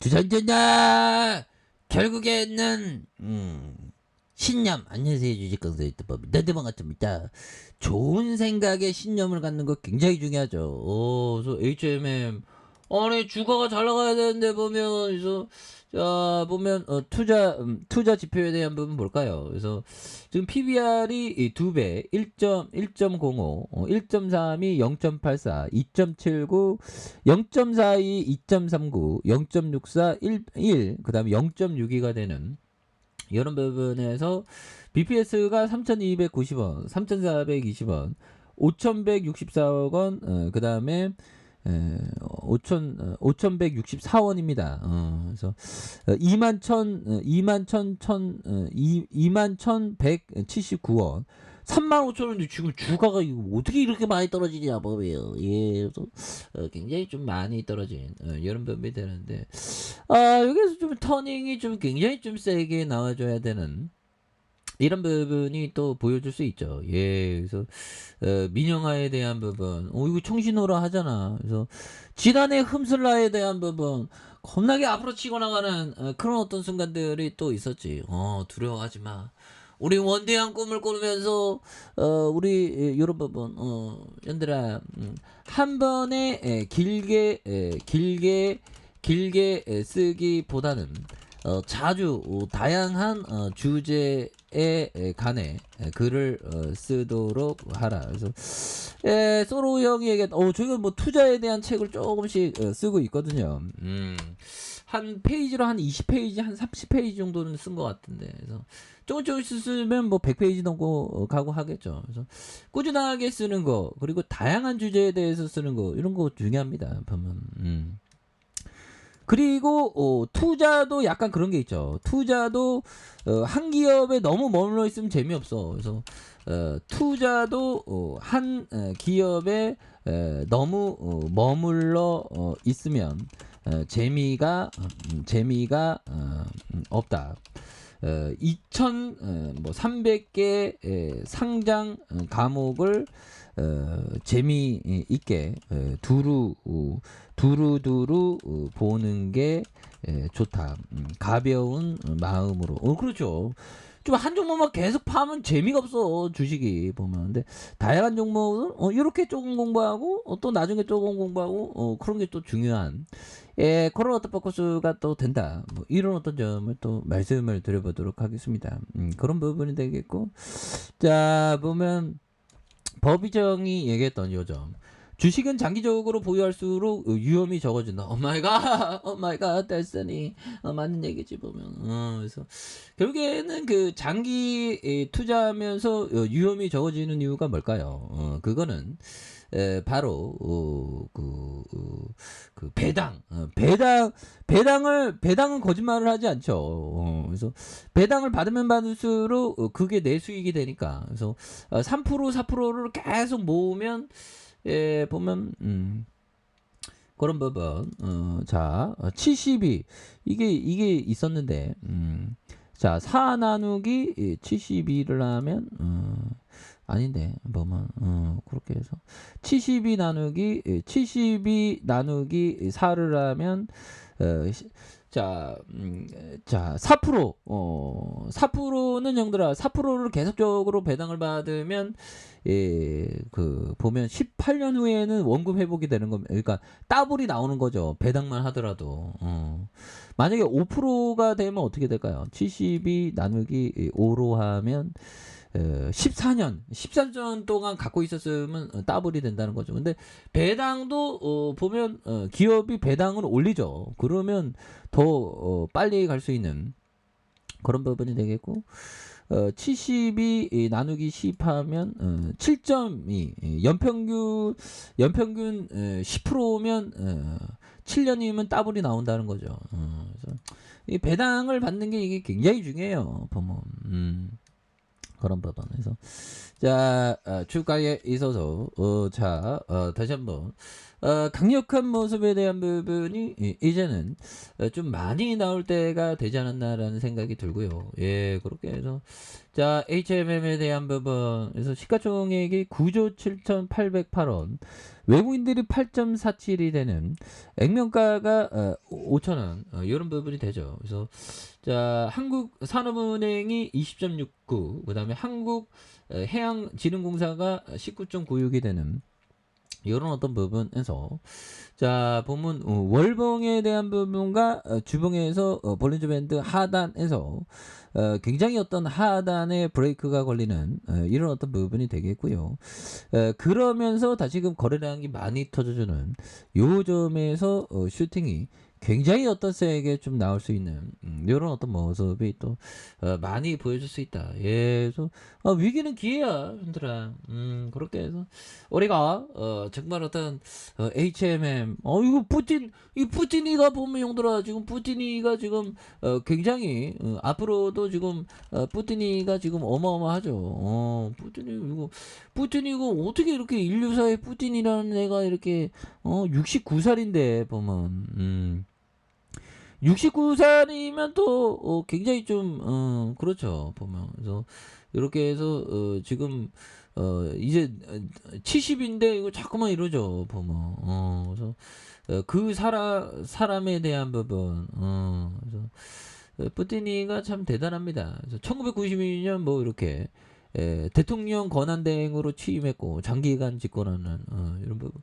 주전전자 결국에는 신념. 안녕하세요, 주식강사 유튜버 나대방 같습니다. 좋은 생각에 신념을 갖는 거 굉장히 중요하죠. 그래서 HMM 아니 주가가 잘 나가야 되는데 보면 그래서 자 보면 투자 지표에 대한 부분 볼까요? 그래서 지금 PBR이 2배 1.05 1.32 0.84 2.79 0.42 2.39 0.64 1 그다음에 0.62가 되는 이런 부분에서 BPS가 3,290원 3,420원 5,164억 원 그 다음에 5,164원입니다. 그래서 21,179원 35,000원인데 지금 주가가 어떻게 이렇게 많이 떨어지냐 보면 예, 그래서 굉장히 좀 많이 떨어진 이런 부분이 되는데 여기서 좀 터닝이 좀 굉장히 좀 세게 나와줘야 되는 이런 부분이 또 보여줄 수 있죠. 예, 그래서 민영화에 대한 부분, 이거 청신호라 하잖아. 그래서 지난해 흠슬라에 대한 부분, 겁나게 앞으로 치고 나가는 그런 어떤 순간들이 또 있었지. 두려워하지 마. 우리 원대한 꿈을 꾸면서 우리 이런 부분, 얘들아, 한 번에 길게 쓰기보다는 자주 다양한 주제에 관해 글을 쓰도록 하라. 그래서 소로 형이 얘기했던 저희가 뭐 투자에 대한 책을 조금씩 쓰고 있거든요. 한 페이지로 한 20페이지 한 30페이지 정도는 쓴 것 같은데 그래서 조금씩 쓰면 뭐 100페이지 넘고 가고 하겠죠. 그래서 꾸준하게 쓰는 거 그리고 다양한 주제에 대해서 쓰는 거 이런 거 중요합니다. 보면 그리고 투자도 약간 그런 게 있죠. 투자도 한 기업에 너무 머물러 있으면 재미없어. 그래서 투자도 한 기업에 너무 머물러 있으면 재미가 없다. 2,300개 상장 과목을 재미있게 두루두루 보는 게 좋다. 가벼운 마음으로. 그렇죠. 좀 한 종목만 계속 파면 재미가 없어 주식이 보면. 근데 다양한 종목은 이렇게 조금 공부하고 또 나중에 조금 공부하고 그런 게 또 중요한 그런 어떤 포커스가 또 된다. 뭐 이런 어떤 점을 또 말씀을 드려보도록 하겠습니다. 그런 부분이 되겠고 자 보면 법이정이 얘기했던 요점. 주식은 장기적으로 보유할수록 위험이 적어진다. 오마이갓, 델스니 맞는 얘기지 보면. 그래서 결국에는 그 장기 투자하면서 위험이 적어지는 이유가 뭘까요? 그거는 바로 그 배당은 거짓말을 하지 않죠. 그래서 배당을 받으면 받을수록 그게 내 수익이 되니까. 그래서 3% 4%를 계속 모으면 보면 그런 부분 자 72 이게 있었는데 자 4 나누기 72를 하면 아닌데 보면 그렇게 해서 72 나누기 4를 하면 자 4% 4%는 형들아 4%를 계속적으로 배당을 받으면 그 보면 18년 후에는 원금 회복이 되는 겁니다. 그러니까 더블이 나오는 거죠. 배당만 하더라도. 만약에 5%가 되면 어떻게 될까요? 72 나누기 5로 하면 14년 동안 갖고 있었으면 더블이 된다는 거죠. 근데 배당도 보면 기업이 배당을 올리죠. 그러면 더 빨리 갈 수 있는 그런 부분이 되겠고 72 나누기 10 하면 7.2 연평균 10%면 7년이면 더블이 나온다는 거죠. 그래서 이 배당을 받는 게 이게 굉장히 중요해요. 보면 그런 부분에서 자 주가에 있어서 다시 한번 강력한 모습에 대한 부분이 이제는 좀 많이 나올 때가 되지 않았나라는 생각이 들고요. 예, 그렇게 해서 자 HMM에 대한 부분에서 시가총액이 9조 7,808원, 외국인들이 8.47이 되는 액면가가 5,000원 이런 부분이 되죠. 그래서 자 한국산업은행이 20.69, 그다음에 한국해양진흥공사가 19.96이 되는 이런 어떤 부분에서 자 보면 월봉에 대한 부분과 주봉에서 볼린저 밴드 하단에서 굉장히 어떤 하단에 브레이크가 걸리는 이런 어떤 부분이 되겠고요. 그러면서 다시금 거래량이 많이 터져주는 요 점에서 슈팅이 굉장히 어떤 세게 좀 나올 수 있는 이런 어떤 모습이 또 많이 보여줄 수 있다. 예, 그래서 위기는 기회야, 형들아. 그렇게 해서 우리가 정말 어떤 HMM 이거 이 푸틴이가 보면 형들아 지금 푸틴이가 지금 굉장히 앞으로도 지금 푸틴이가 지금 어마어마하죠. 푸틴이 이거 어떻게 이렇게 인류사의 푸틴이라는 애가 이렇게 69살인데 보면 69살이면 또 굉장히 좀 그렇죠 보면. 그래서 이렇게 해서 지금 이제 70인데 이거 자꾸만 이러죠 보면. 그래서 그 사람에 대한 부분 그래서 뿌티니가 참 대단합니다. 그래서 1992년 뭐 이렇게 대통령 권한대행으로 취임했고 장기간 집권하는 이런 부분.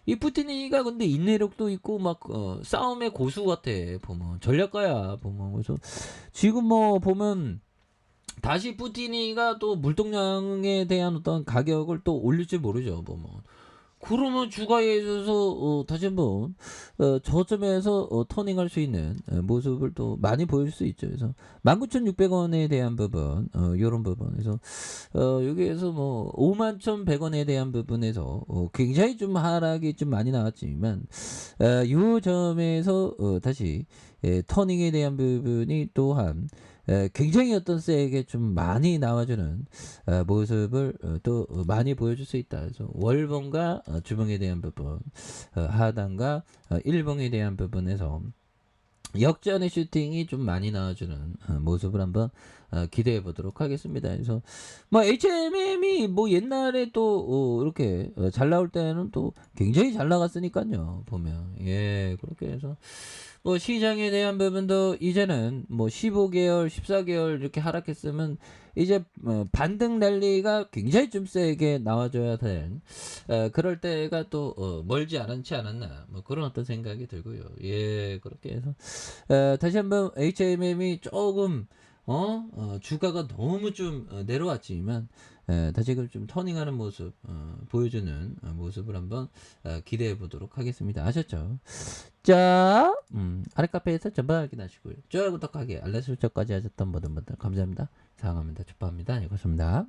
이 푸틴이가 근데 인내력도 있고 막 싸움의 고수 같아 보면. 전략가야 보면. 그래서 지금 뭐 보면 다시 푸틴이가 또 물동량에 대한 어떤 가격을 또 올릴지 모르죠 보면. 그러면 주가에 있어서 다시 한번 저점에서 터닝할 수 있는 모습을 또 많이 보일 수 있죠. 그래서 19,600원에 대한 부분, 요런 부분에서 여기에서 뭐 51,100원에 대한 부분에서 굉장히 좀 하락이 좀 많이 나왔지만 요 점에서 다시 터닝에 대한 부분이 또한 굉장히 어떤 세게 좀 많이 나와주는 모습을 또 많이 보여줄 수 있다. 그래서 월봉과 주봉에 대한 부분, 하단과 일봉에 대한 부분에서 역전의 슈팅이 좀 많이 나와주는 모습을 한번 기대해 보도록 하겠습니다. 그래서 뭐 HMM이 뭐 옛날에 또 이렇게 잘 나올 때는 또 굉장히 잘 나갔으니까요. 보면 예 그렇게 해서 뭐 시장에 대한 부분도 이제는 뭐 15개월, 14개월 이렇게 하락했으면 이제 반등 랠리가 굉장히 좀 세게 나와줘야 될 그럴 때가 또 멀지 않지 않았나 뭐 그런 어떤 생각이 들고요. 예 그렇게 해서 다시 한번 HMM이 조금 주가가 너무 좀 내려왔지만 다시금 좀 터닝하는 모습 보여주는 모습을 한번 기대해 보도록 하겠습니다. 아셨죠? 자, 아래 카페에서 전방 확인하시고요. 좋아요, 구독하기, 알람 설정까지 하셨던 모든 분들 감사합니다. 사랑합니다. 축복합니다. 이것입니다.